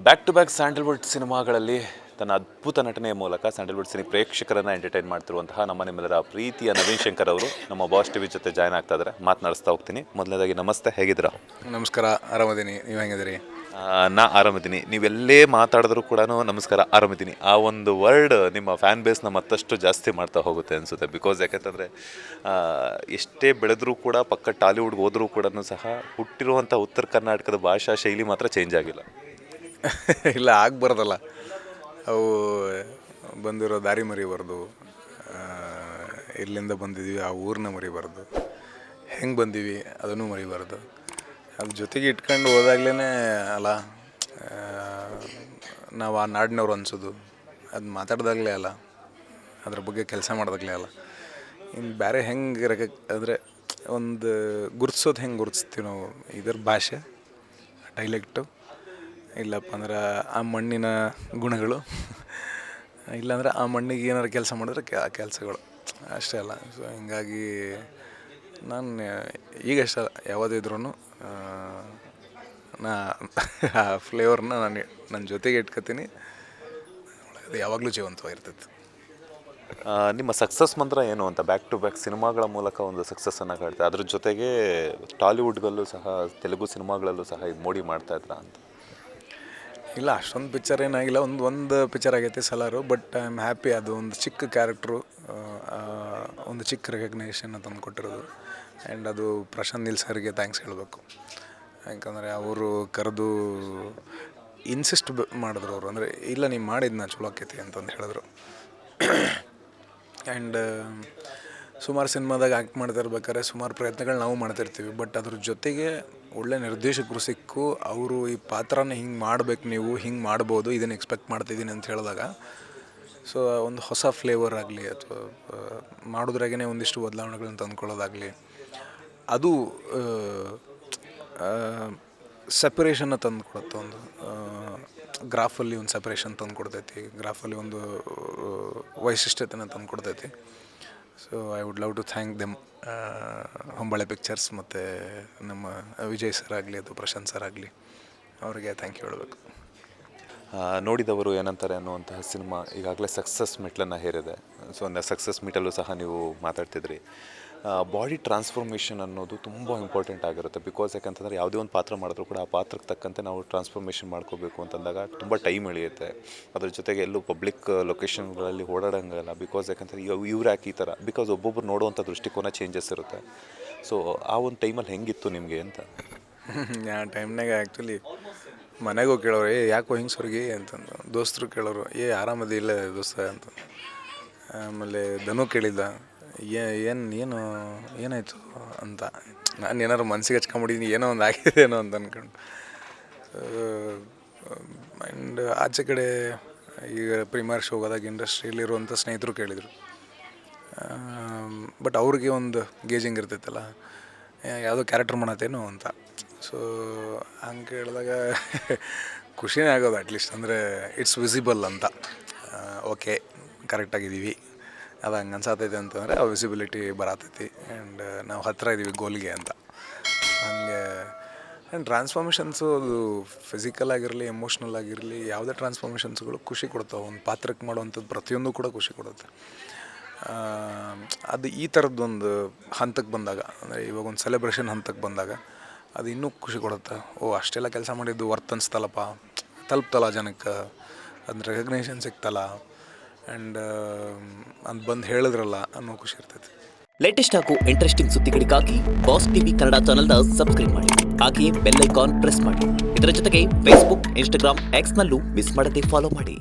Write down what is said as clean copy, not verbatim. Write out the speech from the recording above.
Back to back Sandalwood ಸಿನಿಮಾಗಳಲ್ಲಿ ತನ್ನ ಅದ್ಭುತ ನಟನೆಯ ಮೂಲಕ ಸ್ಯಾಂಡಲ್ವುಡ್ ಸಿನಿ ಪ್ರೇಕ್ಷಕರನ್ನು ಎಂಟರ್ಟೈನ್ ಮಾಡ್ತಿರುವಂತಹ ನಿಮ್ಮೆಲ್ಲರ ಪ್ರೀತಿಯ ನವೀನ್ ಶಂಕರ್ ಅವರು ನಮ್ಮ ಬಾಸ್ ಟಿವಿ ಜೊತೆ ಜಾಯ್ನ್ ಆಗ್ತಾ ಇದ್ದಾರೆ. ಮಾತನಾಡಿಸ್ತಾ ಹೋಗ್ತೀನಿ. ಮೊದಲನೇದಾಗಿ ನಮಸ್ತೆ, ಹೇಗಿದ್ದೀರಾ? ನಮಸ್ಕಾರ, ಆರಾಮದೀನಿ. ನೀವು ಹೆಂಗಿದ್ದೀರಿ? ನಾ ಆರಾಮಿದ್ದೀನಿ. ನೀವೆಲ್ಲೇ ಮಾತಾಡಿದ್ರು ಕೂಡ ನಮಸ್ಕಾರ, ಆರಾಮಿದ್ದೀನಿ, ಆ ಒಂದು ವರ್ಡ್ ನಿಮ್ಮ ಫ್ಯಾನ್ ಬೇಸ್ನ ಮತ್ತಷ್ಟು ಜಾಸ್ತಿ ಮಾಡ್ತಾ ಹೋಗುತ್ತೆ ಅನಿಸುತ್ತೆ. ಬಿಕಾಸ್ ಯಾಕಂತಂದರೆ ಎಷ್ಟೇ ಬೆಳೆದ್ರೂ ಕೂಡ ಪಕ್ಕ ಟಾಲಿವುಡ್ಗೆ ಹೋದರೂ ಕೂಡ ಸಹ ಹುಟ್ಟಿರುವಂಥ ಉತ್ತರ ಕರ್ನಾಟಕದ ಭಾಷಾ ಶೈಲಿ ಮಾತ್ರ ಚೇಂಜ್ ಆಗಿಲ್ಲ. ಇಲ್ಲ, ಆಗಬಾರ್ದಲ್ಲ. ಅವು ಬಂದಿರೋ ದಾರಿ ಮರಿಬಾರ್ದು. ಎಲ್ಲಿಂದ ಬಂದಿದ್ದೀವಿ ಆ ಊರನ್ನ ಮರಿಬಾರ್ದು. ಹೆಂಗೆ ಬಂದೀವಿ ಅದನ್ನು ಮರಿಬಾರ್ದು. ಅದ್ರ ಜೊತೆಗೆ ಇಟ್ಕೊಂಡು ಹೋದಾಗ್ಲೇ ಅಲ್ಲ ನಾವು ಆ ನಾಡಿನವ್ರು ಅನ್ಸೋದು. ಅದು ಮಾತಾಡ್ದಾಗಲೇ ಅಲ್ಲ, ಅದ್ರ ಬಗ್ಗೆ ಕೆಲಸ ಮಾಡಿದಾಗಲೇ ಅಲ್ಲ. ಇನ್ನು ಬೇರೆ ಹೆಂಗೆ ಅಂದರೆ ಒಂದು ಗುರ್ತಿಸೋದು ಹೆಂಗೆ ಗುರುತಿಸ್ತೀವಿ ನಾವು? ಇದರ ಭಾಷೆ, ಡೈಲೆಕ್ಟು, ಇಲ್ಲಪ್ಪ ಅಂದ್ರೆ ಆ ಮಣ್ಣಿನ ಗುಣಗಳು, ಇಲ್ಲಾಂದ್ರೆ ಆ ಮಣ್ಣಿಗೆ ಏನಾರು ಕೆಲಸ ಮಾಡಿದ್ರೆ ಆ ಕೆಲಸಗಳು, ಅಷ್ಟೇ ಅಲ್ಲ. ಸೊ ಹಿಂಗಾಗಿ ನಾನು ಈಗಷ್ಟೇ ಯಾವುದಿದ್ರೂ ನಾ ಆ ಫ್ಲೇವರ್ನ ನನ್ನ ಜೊತೆಗೆ ಇಟ್ಕೊತೀನಿ. ಅದು ಯಾವಾಗಲೂ ಜೀವಂತವಾಗಿರ್ತೈತೆ. ನಿಮ್ಮ ಸಕ್ಸಸ್ ಮಂತ್ರ ಏನು ಅಂತ? ಬ್ಯಾಕ್ ಟು ಬ್ಯಾಕ್ ಸಿನಿಮಾಗಳ ಮೂಲಕ ಒಂದು ಸಕ್ಸಸ್ಸನ್ನು ಕಾಡ್ತಾರೆ, ಅದ್ರ ಜೊತೆಗೆ ಟಾಲಿವುಡ್ಗಲ್ಲೂ ಸಹ ತೆಲುಗು ಸಿನಿಮಾಗಳಲ್ಲೂ ಸಹ ಇದು ಮೋಡಿ ಮಾಡ್ತಾಯಿದ್ರ ಅಂತ? ಇಲ್ಲ, ಅಷ್ಟೊಂದು ಪಿಕ್ಚರ್ ಏನಾಗಿಲ್ಲ. ಒಂದು ಪಿಕ್ಚರ್ ಆಗೈತೆ Salaar. But I am happy. ಅದು ಒಂದು ಚಿಕ್ಕ ಕ್ಯಾರೆಕ್ಟ್ರು, ಒಂದು ಚಿಕ್ಕ ರೆಕಗ್ನೇಷನ್ ತಂದು ಕೊಟ್ಟಿರೋದು. ಆ್ಯಂಡ್ ಅದು ಪ್ರಶಾಂತ್ ನೀಲ್ ಸರ್ಗೆ ಥ್ಯಾಂಕ್ಸ್ ಹೇಳಬೇಕು. ಯಾಕಂದರೆ ಅವರು ಕರೆದು ಇನ್ಸಿಸ್ಟ್ ಮಾಡಿದ್ರು. ಅವರು ಅಂದರೆ ಇಲ್ಲ, ನೀವು ಮಾಡಿದ್ನ ಚಲೋ ಆಕೈತಿ ಅಂತಂದು ಹೇಳಿದ್ರು. ಆ್ಯಂಡ್ ಸುಮಾರು ಸಿನಿಮಾದಾಗ ಆ್ಯಕ್ಟ್ ಮಾಡ್ತಿರ್ಬೇಕಾದ್ರೆ ಸುಮಾರು ಪ್ರಯತ್ನಗಳು ನಾವು ಮಾಡ್ತಿರ್ತೀವಿ. ಬಟ್ ಅದ್ರ ಜೊತೆಗೆ ಒಳ್ಳೆ ನಿರ್ದೇಶಕರು ಸಿಕ್ಕು ಅವರು ಈ ಪಾತ್ರನ ಹಿಂಗೆ ಮಾಡ್ಬೇಕು, ನೀವು ಹಿಂಗೆ ಮಾಡ್ಬೋದು, ಇದನ್ನು ಎಕ್ಸ್ಪೆಕ್ಟ್ ಮಾಡ್ತಿದ್ದೀನಿ ಅಂತ ಹೇಳಿದಾಗ, ಸೊ ಒಂದು ಹೊಸ ಫ್ಲೇವರ್ ಆಗಲಿ ಅಥವಾ ಮಾಡೋದ್ರಾಗೇ ಒಂದಿಷ್ಟು ಬದಲಾವಣೆಗಳನ್ನ ತಂದ್ಕೊಳ್ಳೋದಾಗಲಿ, ಅದು ಸೆಪರೇಷನ್ನ ತಂದು ಕೊಡುತ್ತೆ. ಒಂದು ಗ್ರಾಫಲ್ಲಿ ಒಂದು ಸೆಪರೇಷನ್ ತಂದು ಕೊಡ್ತೈತಿ, ಗ್ರಾಫಲ್ಲಿ ಒಂದು ವೈಶಿಷ್ಟ್ಯತೆನ ತಂದು ಕೊಡ್ತೈತಿ. So I would love to thank them, Hombale pictures ಮತ್ತು ನಮ್ಮ ವಿಜಯ್ ಸರ್ ಆಗಲಿ ಅಥವಾ ಪ್ರಶಾಂತ್ ಸರ್ ಆಗಲಿ, ಅವರಿಗೆ ಥ್ಯಾಂಕ್ ಯು ಹೇಳಬೇಕು. ನೋಡಿದವರು ಏನಂತಾರೆ ಅನ್ನುವಂತಹ ಸಿನಿಮಾ ಈಗಾಗಲೇ ಸಕ್ಸಸ್ ಮೆಟ್ಲನ್ನು ಹೇರಿದೆ. ಸೊ ಸಕ್ಸಸ್ ಮೀಟಲ್ಲೂ ಸಹ ನೀವು ಮಾತಾಡ್ತಿದ್ರಿ. ಬಾಡಿ ಟ್ರಾನ್ಸ್ಫಾರ್ಮೇಷನ್ ಅನ್ನೋದು ತುಂಬ ಇಂಪಾರ್ಟೆಂಟ್ ಆಗಿರುತ್ತೆ. ಬಿಕಾಸ್ ಯಾಕಂತಂದರೆ ಯಾವುದೇ ಒಂದು ಪಾತ್ರ ಮಾಡಿದ್ರು ಕೂಡ ಆ ಪಾತ್ರಕ್ಕೆ ತಕ್ಕಂತೆ ನಾವು ಟ್ರಾನ್ಸ್ಫಾರ್ಮೇಷನ್ ಮಾಡ್ಕೋಬೇಕು ಅಂತಂದಾಗ ತುಂಬ ಟೈಮ್ ಎಳೆಯುತ್ತೆ. ಅದ್ರ ಜೊತೆಗೆ ಎಲ್ಲೂ ಪಬ್ಲಿಕ್ ಲೊಕೇಶನ್ಗಳಲ್ಲಿ ಓಡಾಡೋಂಗಲ್ಲ. ಬಿಕಾಸ್ ಯಾಕಂದರೆ ಇವ್ರು ಯಾಕೆ ಈ ಥರ, ಬಿಕಾಸ್ ಒಬ್ಬೊಬ್ರು ನೋಡುವಂಥ ದೃಷ್ಟಿಕೋನ ಚೇಂಜಸ್ ಇರುತ್ತೆ. ಸೊ ಆ ಒಂದು ಟೈಮಲ್ಲಿ ಹೆಂಗಿತ್ತು ನಿಮಗೆ ಅಂತ? ಆ ಟೈಮ್ನಾಗ ಆ್ಯಕ್ಚುಲಿ ಮನೆಗೂ ಕೇಳೋರು, ಯಾಕೋ ಹಿಂಗೆ ಸ್ವರ್ಗಿ ಅಂತಂದು. ದೋಸ್ತರು ಕೇಳೋರು, ಆರಾಮದಿ ಇಲ್ಲ ದೋಸ್ತ ಅಂತ. ಆಮೇಲೆ ಧನು ಕೇಳಿದ್ದ, ಏನು ಏನಾಯಿತು ಅಂತ. ನಾನು ಏನಾರು ಮನ್ಸಿಗೆ ಹಚ್ಕೊಂಬಿಟ್ಟಿದ್ದೀನಿ, ಏನೋ ಒಂದು ಆಗಿದೆ ಏನೋ ಅಂತ ಅಂದ್ಕೊಂಡು. ಆ್ಯಂಡ್ ಆಚೆ ಕಡೆ ಈಗ ಪ್ರೀಮಿಯರ್ ಶೋ ಹೋದಾಗ ಇಂಡಸ್ಟ್ರಿಯಲ್ಲಿರುವಂಥ ಸ್ನೇಹಿತರು ಕೇಳಿದರು. ಬಟ್ ಅವ್ರಿಗೆ ಒಂದು ಗೇಜಿಂಗ್ ಇರ್ತೈತಲ್ಲ, ಯಾವುದೋ ಕ್ಯಾರೆಕ್ಟರ್ ಮಾಡತ್ತೇನೋ ಅಂತ. ಸೊ ಹಂಗೆ ಕೇಳಿದಾಗ ಖುಷಿನೇ ಆಗೋದು. ಅಟ್ಲೀಸ್ಟ್ ಅಂದರೆ ಇಟ್ಸ್ ವಿಸಿಬಲ್ ಅಂತ. ಓಕೆ, ಕರೆಕ್ಟಾಗಿದ್ದೀವಿ, ಅದು ಹಂಗೆ ಅನ್ಸತೈತೆ ಅಂತಂದರೆ ಆ ವಿಸಿಬಿಲಿಟಿ ಬರತೈತಿ. ಆ್ಯಂಡ್ ನಾವು ಹತ್ತಿರ ಇದ್ದೀವಿ ಗೋಲ್ಗೆ ಅಂತ. ಹಾಗೆ ಆ್ಯಂಡ್ ಟ್ರಾನ್ಸ್ಫಾರ್ಮೇಷನ್ಸು ಅದು ಫಿಸಿಕಲ್ ಆಗಿರಲಿ, ಎಮೋಷ್ನಲ್ ಆಗಿರಲಿ, ಯಾವುದೇ ಟ್ರಾನ್ಸ್ಫಾರ್ಮೇಷನ್ಸ್ಗಳು ಖುಷಿ ಕೊಡ್ತಾವೆ. ಒಂದು ಪಾತ್ರಕ್ಕೆ ಮಾಡುವಂಥದ್ದು ಪ್ರತಿಯೊಂದು ಕೂಡ ಖುಷಿ ಕೊಡುತ್ತೆ. ಅದು ಈ ಥರದ್ದೊಂದು ಹಂತಕ್ಕೆ ಬಂದಾಗ, ಅಂದರೆ ಇವಾಗ ಒಂದು ಸೆಲೆಬ್ರೇಷನ್ ಹಂತಕ್ಕೆ ಬಂದಾಗ ಅದು ಇನ್ನೂ ಖುಷಿ ಕೊಡುತ್ತೆ. ಅಷ್ಟೆಲ್ಲ ಕೆಲಸ ಮಾಡಿದ್ದು ವರ್ತ್ ಅನಿಸ್ತಲ್ಲಪ್ಪ, ತಲುಪ್ತಲ್ಲ ಜನಕ್ಕೆ, ಅದನ್ನ ರೆಕಗ್ನೇಷನ್ ಸಿಗ್ತಲ್ಲ, ಆ್ಯಂಡ್ ಅದು ಬಂದು ಹೇಳಿದ್ರಲ್ಲ ಅನ್ನೋ ಖುಷಿ ಇರ್ತೈತಿ. ಲೇಟೆಸ್ಟ್ ಹಾಗೂ ಇಂಟ್ರೆಸ್ಟಿಂಗ್ ಸುದ್ದಿಗಳಿಗಾಗಿ ಬಾಸ್ ಟಿವಿ ಕನ್ನಡ ಚಾನೆಲ್ನ ಸಬ್ಸ್ಕ್ರೈಬ್ ಮಾಡಿ. ಹಾಗೆಯೇ ಬೆಲ್ ಐಕಾನ್ ಪ್ರೆಸ್ ಮಾಡಿ. ಇದರ ಜೊತೆಗೆ ಫೇಸ್ಬುಕ್, ಇನ್ಸ್ಟಾಗ್ರಾಮ್, ಎಕ್ಸ್ನಲ್ಲೂ ಮಿಸ್ ಮಾಡದೆ ಫಾಲೋ ಮಾಡಿ.